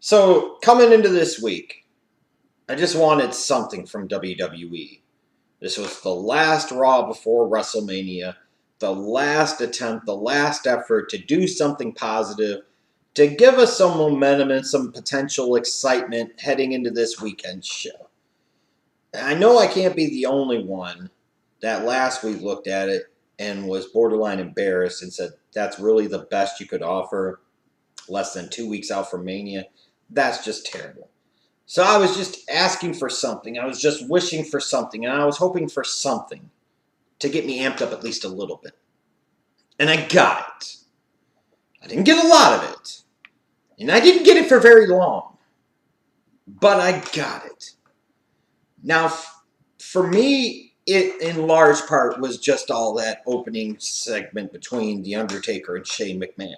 So, coming into this week, I just wanted something from WWE. This was the last Raw before WrestleMania, the last attempt, the last effort to do something positive, to give us some momentum and some potential excitement heading into this weekend show. I know I can't be the only one that last week looked at it and was borderline embarrassed and said, that's really the best you could offer less than 2 weeks out from Mania. That's just terrible. So I was just asking for something. I was just wishing for something. And I was hoping for something to get me amped up at least a little bit. And I got it. I didn't get a lot of it. And I didn't get it for very long. But I got it. Now, for me, it in large part was just all that opening segment between The Undertaker and Shane McMahon.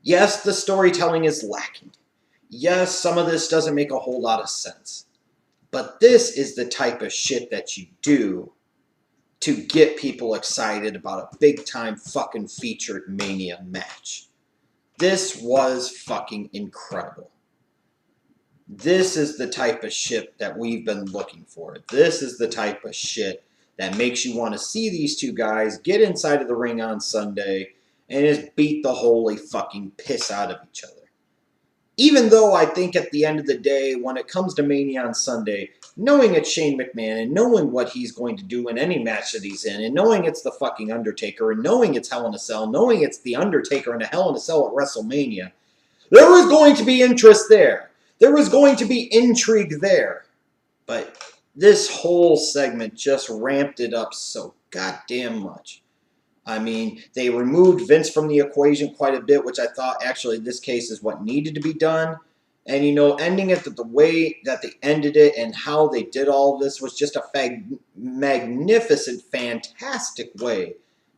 Yes, the storytelling is lacking. Yes, some of this doesn't make a whole lot of sense. But this is the type of shit that you do to get people excited about a big-time fucking featured Mania match. This was fucking incredible. This is the type of shit that we've been looking for. This is the type of shit that makes you want to see these two guys get inside of the ring on Sunday and just beat the holy fucking piss out of each other. Even though I think at the end of the day, when it comes to Mania on Sunday, knowing it's Shane McMahon and knowing what he's going to do in any match that he's in, and knowing it's the fucking Undertaker, and knowing it's Hell in a Cell, knowing it's the Undertaker and a Hell in a Cell at WrestleMania, there was going to be interest there. There was going to be intrigue there. But this whole segment just ramped it up so goddamn much. I mean, they removed Vince from the equation quite a bit, which I thought actually in this case is what needed to be done. And, ending it the way that they ended it and how they did all of this was just a magnificent, fantastic way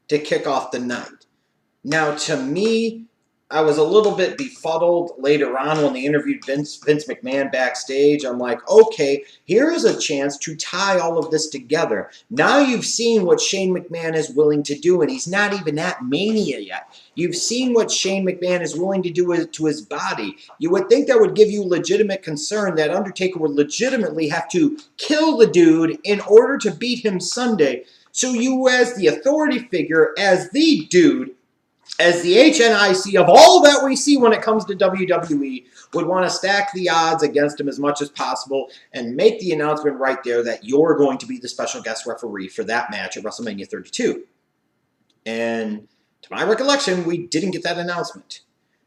to kick off the night. Now, to me, I was a little bit befuddled later on when they interviewed Vince McMahon backstage. I'm like, okay, here is a chance to tie all of this together. Now you've seen what Shane McMahon is willing to do, and he's not even at Mania yet. You've seen what Shane McMahon is willing to do to his body. You would think that would give you legitimate concern that Undertaker would legitimately have to kill the dude in order to beat him Sunday. So you, as the authority figure, as the dude, as the HNIC of all that we see when it comes to WWE, would want to stack the odds against him as much as possible and make the announcement right there that you're going to be the special guest referee for that match at WrestleMania 32. And to my recollection, we didn't get that announcement.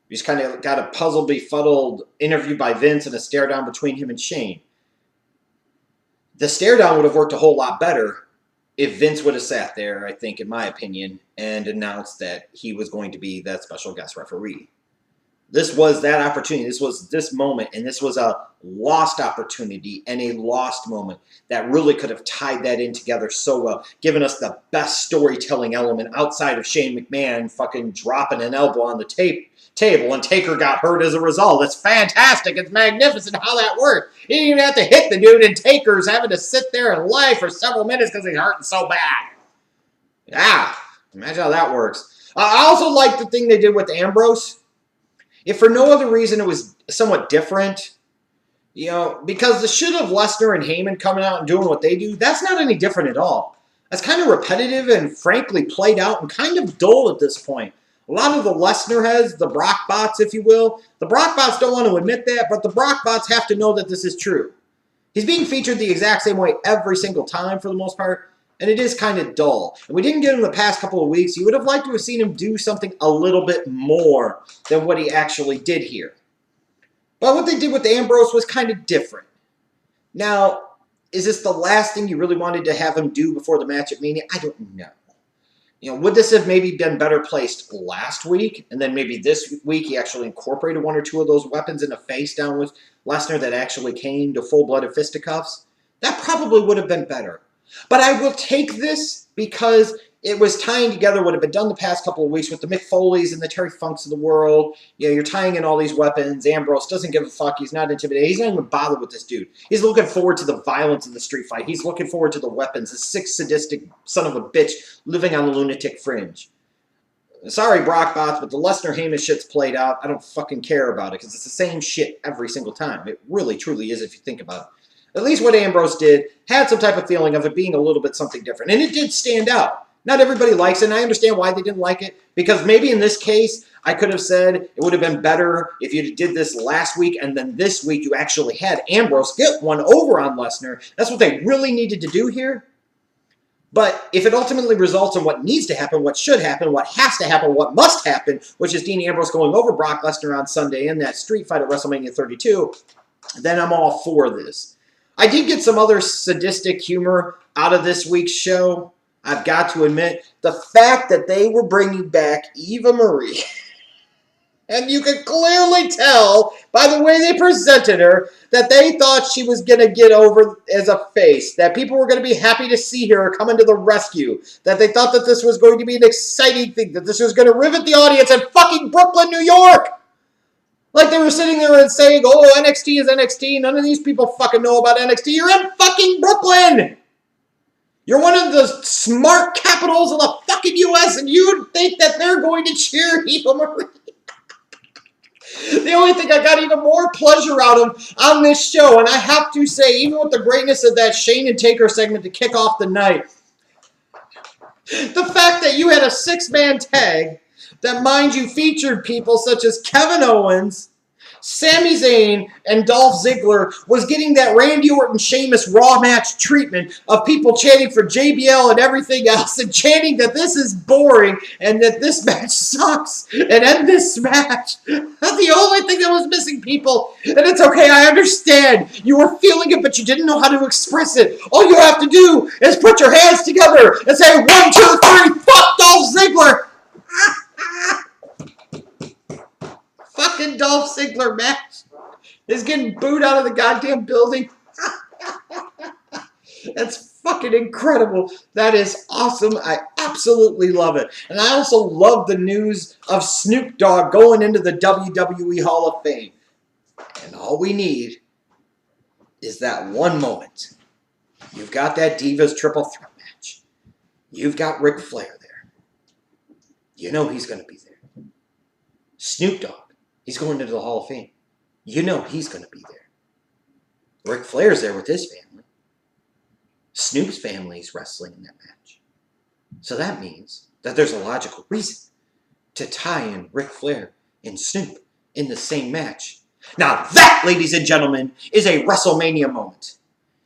We just kind of got a puzzled, befuddled interview by Vince and a stare down between him and Shane. The stare down would have worked a whole lot better if Vince would have sat there, I think, in my opinion, and announced that he was going to be that special guest referee. This was that opportunity. This was this moment, and this was a lost opportunity and a lost moment that really could have tied that in together so well, given us the best storytelling element outside of Shane McMahon fucking dropping an elbow on the table, and Taker got hurt as a result. It's fantastic. It's magnificent how that worked. He didn't even have to hit the dude, and Taker's having to sit there and lie for several minutes because he's hurting so bad. Yeah, imagine how that works. I also like the thing they did with Ambrose. If for no other reason it was somewhat different, because the shit of Lesnar and Heyman coming out and doing what they do, that's not any different at all. That's kind of repetitive and frankly played out and kind of dull at this point. A lot of the Lesnar heads, the Brock bots, if you will, the Brock bots don't want to admit that, but the Brock bots have to know that this is true. He's being featured the exact same way every single time for the most part, and it is kind of dull. And we didn't get him the past couple of weeks. You would have liked to have seen him do something a little bit more than what he actually did here. But what they did with Ambrose was kind of different. Now, is this the last thing you really wanted to have him do before the match at Mania? I don't know. Would this have maybe been better placed last week? And then maybe this week he actually incorporated one or two of those weapons in the face down with Lesnar that actually came to full-blooded fisticuffs? That probably would have been better. But I will take this because it was tying together what had been done the past couple of weeks with the Mick Foleys and the Terry Funks of the world. You're tying in all these weapons. Ambrose doesn't give a fuck. He's not intimidated. He's not even bothered with this dude. He's looking forward to the violence of the street fight. He's looking forward to the weapons. The sick, sadistic son of a bitch living on the lunatic fringe. Sorry, Brock bots, but the Lesnar Heyman shit's played out. I don't fucking care about it because it's the same shit every single time. It really, truly is if you think about it. At least what Ambrose did had some type of feeling of it being a little bit something different. And it did stand out. Not everybody likes it, and I understand why they didn't like it. Because maybe in this case, I could have said it would have been better if you did this last week and then this week you actually had Ambrose get one over on Lesnar. That's what they really needed to do here. But if it ultimately results in what needs to happen, what should happen, what has to happen, what must happen, which is Dean Ambrose going over Brock Lesnar on Sunday in that street fight at WrestleMania 32, then I'm all for this. I did get some other sadistic humor out of this week's show. I've got to admit, the fact that they were bringing back Eva Marie, and you could clearly tell by the way they presented her that they thought she was going to get over as a face, that people were going to be happy to see her coming to the rescue, that they thought that this was going to be an exciting thing, that this was going to rivet the audience in fucking Brooklyn, New York. Like they were sitting there and saying, oh, NXT is NXT. None of these people fucking know about NXT. You're in fucking Brooklyn. You're one of the smart capitals of the fucking U.S., and you'd think that they're going to cheer Eva Marie. The only thing I got even more pleasure out of on this show, and I have to say, even with the greatness of that Shane and Taker segment to kick off the night, the fact that you had a 6-man tag that, mind you, featured people such as Kevin Owens, Sami Zayn, and Dolph Ziggler was getting that Randy Orton Sheamus Raw match treatment of people chanting for JBL and everything else and chanting that this is boring and that this match sucks and end this match. That's the only thing that was missing, people. And it's okay, I understand. You were feeling it, but you didn't know how to express it. All you have to do is put your hands together and say, 1, 2, 3, fuck Dolph Ziggler. Fucking Dolph Ziggler match is getting booed out of the goddamn building. That's fucking incredible. That is awesome. I absolutely love it. And I also love the news of Snoop Dogg going into the WWE Hall of Fame. And all we need is that one moment. You've got that Divas Triple Threat match. You've got Ric Flair there. You know he's going to be there. Snoop Dogg. He's going into the Hall of Fame. You know he's going to be there. Ric Flair's there with his family. Snoop's family is wrestling in that match. So that means that there's a logical reason to tie in Ric Flair and Snoop in the same match. Now that, ladies and gentlemen, is a WrestleMania moment.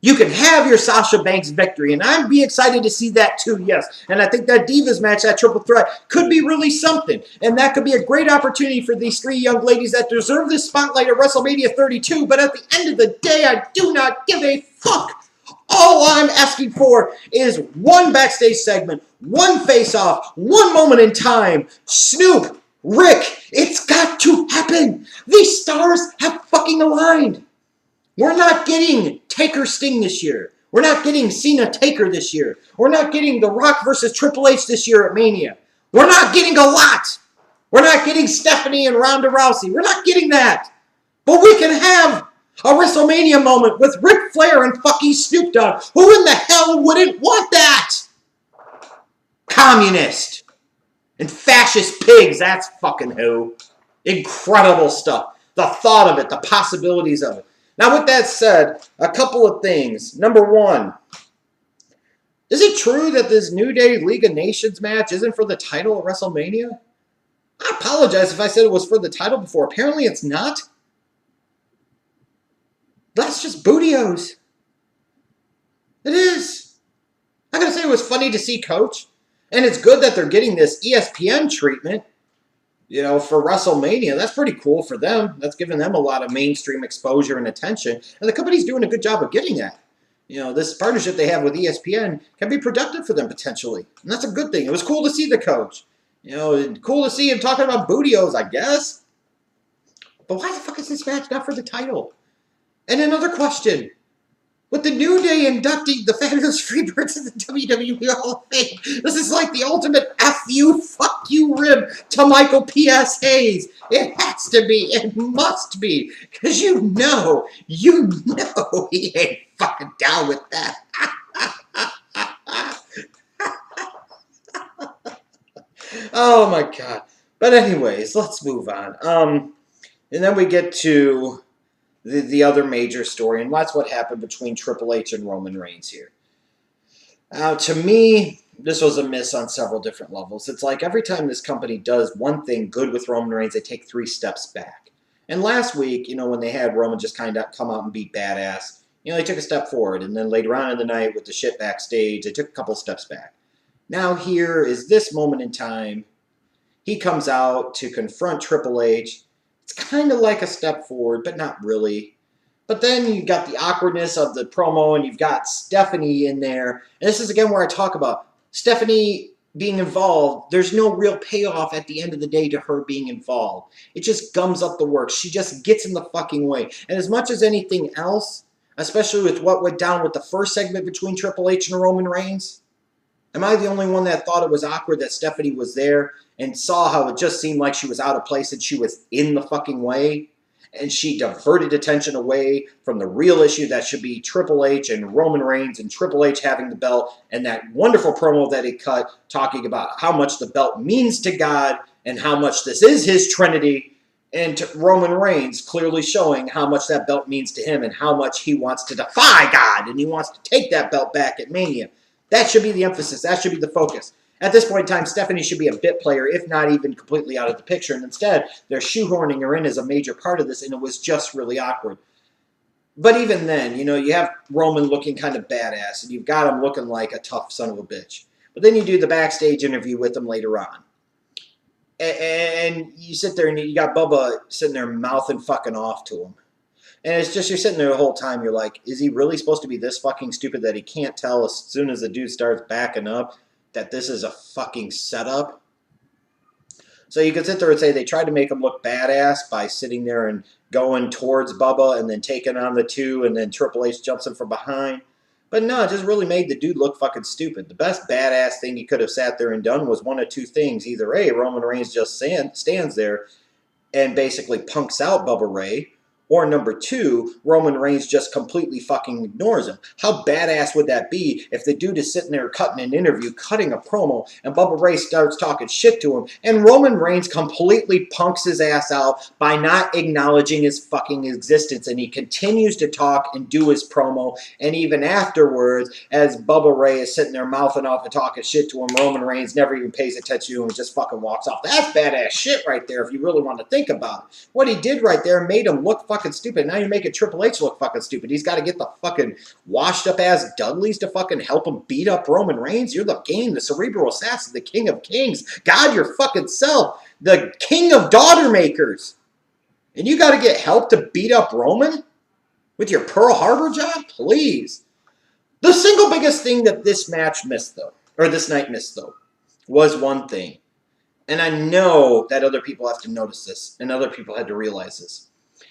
You can have your Sasha Banks victory, and I'd be excited to see that too, yes. And I think that Divas match, that triple threat, could be really something. And that could be a great opportunity for these 3 young ladies that deserve this spotlight at WrestleMania 32. But at the end of the day, I do not give a fuck. All I'm asking for is one backstage segment, one face-off, one moment in time. Snoop, Rick, it's got to happen. These stars have fucking aligned. We're not getting Taker Sting this year. We're not getting Cena Taker this year. We're not getting The Rock versus Triple H this year at Mania. We're not getting a lot. We're not getting Stephanie and Ronda Rousey. We're not getting that. But we can have a WrestleMania moment with Ric Flair and fucking Snoop Dogg. Who in the hell wouldn't want that? Communist and fascist pigs, that's fucking who. Incredible stuff. The thought of it, the possibilities of it. Now, with that said, a couple of things. Number one, is it true that this New Day League of Nations match isn't for the title at WrestleMania? I apologize if I said it was for the title before. Apparently it's not. That's just bootios. It is. I gotta say it was funny to see Coach. And it's good that they're getting this ESPN treatment. You know, for WrestleMania, that's pretty cool for them. That's giving them a lot of mainstream exposure and attention. And the company's doing a good job of getting that. You know, this partnership they have with ESPN can be productive for them potentially. And that's a good thing. It was cool to see the Coach. You know, cool to see him talking about bootios, I guess. But why the fuck is this match not for the title? And another question. With the New Day inducting the Fabulous Freebirds in the WWE Hall of Fame, this is like the ultimate F you, fuck you rib to Michael P.S. Hayes. It has to be. It must be. Because you know he ain't fucking down with that. Oh my god. But anyways, let's move on. And then we get to the other major story, and that's what happened between Triple H and Roman Reigns here. To me, this was a miss on several different levels. It's like every time this company does one thing good with Roman Reigns, they take 3 steps back. And last week, when they had Roman just kind of come out and be badass, they took a step forward. And then later on in the night with the shit backstage, they took a couple steps back. Now here is this moment in time. He comes out to confront Triple H. It's kind of like a step forward, but not really. But then you've got the awkwardness of the promo, and you've got Stephanie in there. And this is, again, where I talk about Stephanie being involved. There's no real payoff at the end of the day to her being involved. It just gums up the works. She just gets in the fucking way. And as much as anything else, especially with what went down with the first segment between Triple H and Roman Reigns, am I the only one that thought it was awkward that Stephanie was there and saw how it just seemed like she was out of place and she was in the fucking way? And she diverted attention away from the real issue that should be Triple H and Roman Reigns and Triple H having the belt, and that wonderful promo that he cut talking about how much the belt means to God and how much this is his Trinity, and Roman Reigns clearly showing how much that belt means to him and how much he wants to defy God and he wants to take that belt back at Mania. That should be the emphasis. That should be the focus. At this point in time, Stephanie should be a bit player, if not even completely out of the picture. And instead, they're shoehorning her in as a major part of this, and it was just really awkward. But even then, you have Roman looking kind of badass, and you've got him looking like a tough son of a bitch. But then you do the backstage interview with him later on. And you sit there, and you got Bubba sitting there mouthing fucking off to him. And it's just, you're sitting there the whole time, you're like, is he really supposed to be this fucking stupid that he can't tell as soon as the dude starts backing up that this is a fucking setup? So you could sit there and say they tried to make him look badass by sitting there and going towards Bubba and then taking on the two, and then Triple H jumps in from behind. But no, it just really made the dude look fucking stupid. The best badass thing he could have sat there and done was one of two things. Either A, Roman Reigns just stands there and basically punks out Bubba Ray, or number 2, Roman Reigns just completely fucking ignores him. How badass would that be if the dude is sitting there cutting an interview, cutting a promo, and Bubba Ray starts talking shit to him, and Roman Reigns completely punks his ass out by not acknowledging his fucking existence, and he continues to talk and do his promo, and even afterwards, as Bubba Ray is sitting there mouthing off and talking shit to him, Roman Reigns never even pays attention to him and just fucking walks off. That's badass shit right there if you really want to think about it. What he did right there made him look fucking stupid. Now you're making Triple H look fucking stupid. He's got to get the fucking washed up ass Dudleys to fucking help him beat up Roman Reigns. You're the game, the cerebral assassin, the king of kings, God your fucking self, the king of daughter makers. And you got to get help to beat up Roman with your Pearl Harbor job? Please. The single biggest thing that this match missed though, or this night missed though, was one thing. And I know that other people have to notice this, and other people had to realize this.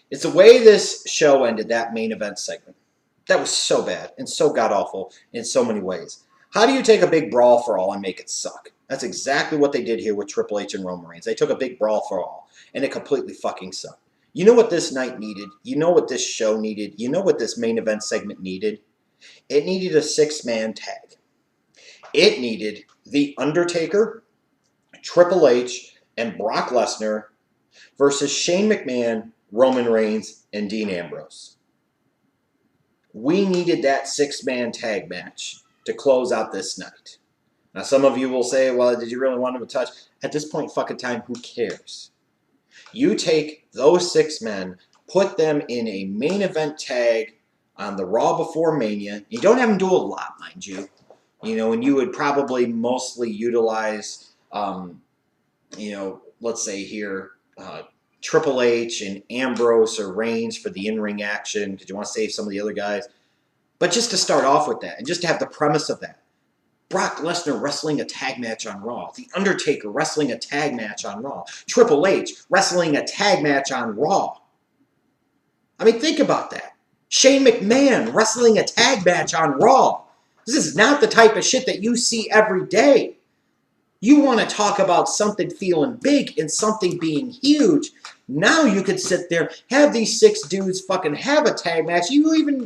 It's the way this show ended, that main event segment. That was so bad and so god-awful in so many ways. How do you take a big brawl for all and make it suck? That's exactly what they did here with Triple H and Roman Reigns. They took a big brawl for all, and it completely fucking sucked. You know what this night needed? You know what this show needed? You know what this main event segment needed? It needed a 6-man tag. It needed The Undertaker, Triple H, and Brock Lesnar versus Shane McMahon, Roman Reigns, and Dean Ambrose. We needed that 6-man tag match to close out this night. Now, some of you will say, well, did you really want him to touch? At this point in fucking time, who cares? You take those 6 men, put them in a main event tag on the Raw before Mania. You don't have them do a lot, mind you. And you would probably mostly utilize, let's say here, Triple H and Ambrose or Reigns for the in-ring action because you want to save some of the other guys. But just to start off with that and just to have the premise of that. Brock Lesnar wrestling a tag match on Raw. The Undertaker wrestling a tag match on Raw. Triple H wrestling a tag match on Raw. I mean, think about that. Shane McMahon wrestling a tag match on Raw. This is not the type of shit that you see every day. You want to talk about something feeling big and something being huge. Now you could sit there, have these 6 dudes fucking have a tag match. You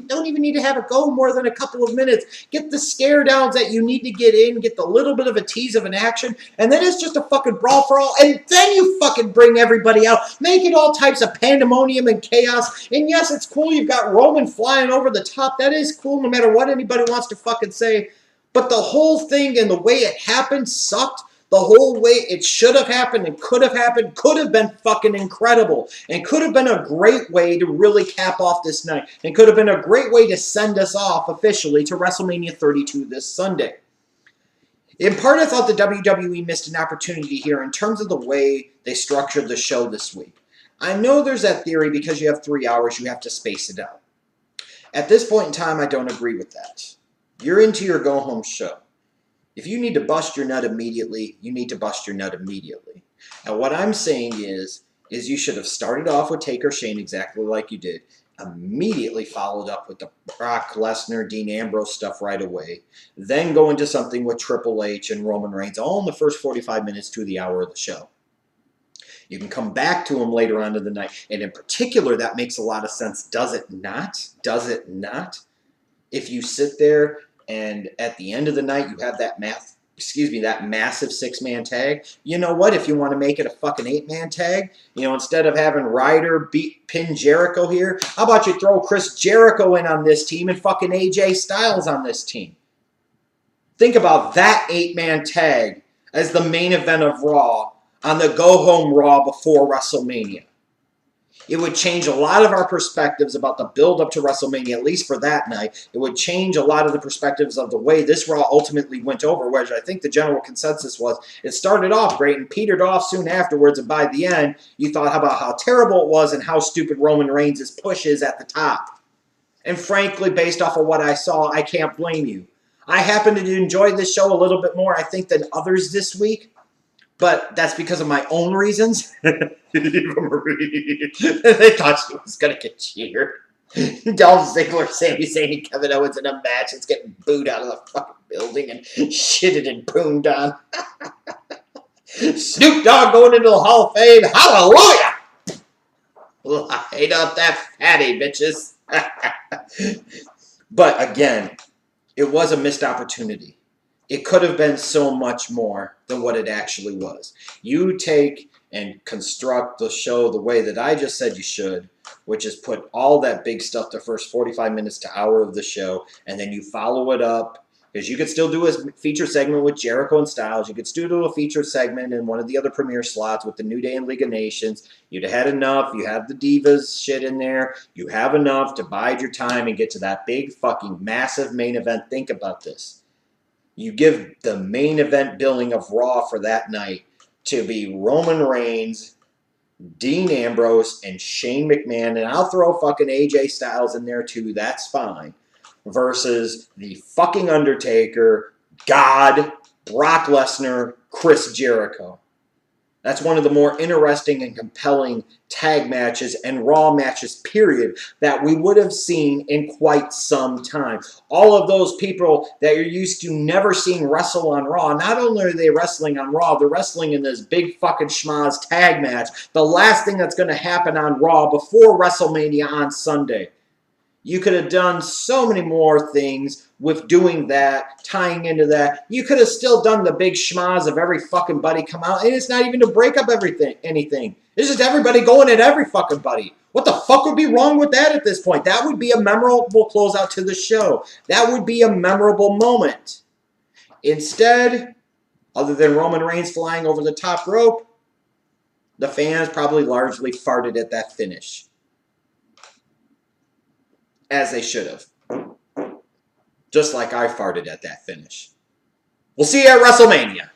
don't even need to have it go more than a couple of minutes. Get the scare downs that you need to get in, get the little bit of a tease of an action, and then it's just a fucking brawl for all, and then you fucking bring everybody out, make it all types of pandemonium and chaos. And yes, it's cool you've got Roman flying over the top. That is cool no matter what anybody wants to fucking say. But the whole thing and the way it happened sucked. The whole way it should have happened and could have been fucking incredible. And could have been a great way to really cap off this night. And could have been a great way to send us off officially to WrestleMania 32 this Sunday. In part, I thought the WWE missed an opportunity here in terms of the way they structured the show this week. I know there's that theory because you have 3 hours, you have to space it out. At this point in time, I don't agree with that. You're into your go-home show. If you need to bust your nut immediately, you need to bust your nut immediately. And what I'm saying is you should have started off with Taker Shane exactly like you did. Immediately followed up with the Brock Lesnar, Dean Ambrose stuff right away. Then go into something with Triple H and Roman Reigns, all in the first 45 minutes to the hour of the show. You can come back to them later on in the night. And in particular, that makes a lot of sense. Does it not? Does it not? If you sit there and at the end of the night, you have that massive 6-man tag. You know what? If you want to make it a fucking 8-man tag, instead of having Ryder pin Jericho here, how about you throw Chris Jericho in on this team and fucking AJ Styles on this team? Think about that 8-man tag as the main event of Raw on the go-home Raw before WrestleMania. It would change a lot of our perspectives about the build-up to WrestleMania, at least for that night. It would change a lot of the perspectives of the way this Raw ultimately went over, which I think the general consensus was it started off great and petered off soon afterwards, and by the end, you thought about how terrible it was and how stupid Roman Reigns' push is at the top. And frankly, based off of what I saw, I can't blame you. I happen to enjoy this show a little bit more, I think, than others this week. But that's because of my own reasons. They thought she was going to get cheered. Dolph Ziggler, Sami Zayn, and Kevin Owens in a match. It's getting booed out of the fucking building and shitted and pooned on. Snoop Dogg going into the Hall of Fame. Hallelujah! Light up that fatty, bitches. But again, it was a missed opportunity. It could have been so much more than what it actually was. You take and construct the show the way that I just said you should, which is put all that big stuff the first 45 minutes to hour of the show, and then you follow it up, because you could still do a feature segment with Jericho and Styles. You could still do a feature segment in one of the other premiere slots with the New Day and League of Nations. You'd have had enough. You have the Divas shit in there. You have enough to bide your time and get to that big fucking massive main event. Think about this. You give the main event billing of Raw for that night to be Roman Reigns, Dean Ambrose, and Shane McMahon, and I'll throw fucking AJ Styles in there too, that's fine, versus the fucking Undertaker, God, Brock Lesnar, Chris Jericho. That's one of the more interesting and compelling tag matches and Raw matches, period, that we would have seen in quite some time. All of those people that you're used to never seeing wrestle on Raw, not only are they wrestling on Raw, they're wrestling in this big fucking schmaz tag match. The last thing that's going to happen on Raw before WrestleMania on Sunday. You could have done so many more things with doing that, tying into that. You could have still done the big schmaz of every fucking buddy come out, and it's not even to break up anything. It's just everybody going at every fucking buddy. What the fuck would be wrong with that at this point? That would be a memorable closeout to the show. That would be a memorable moment. Instead, other than Roman Reigns flying over the top rope, the fans probably largely farted at that finish. As they should have. Just like I farted at that finish. We'll see you at WrestleMania.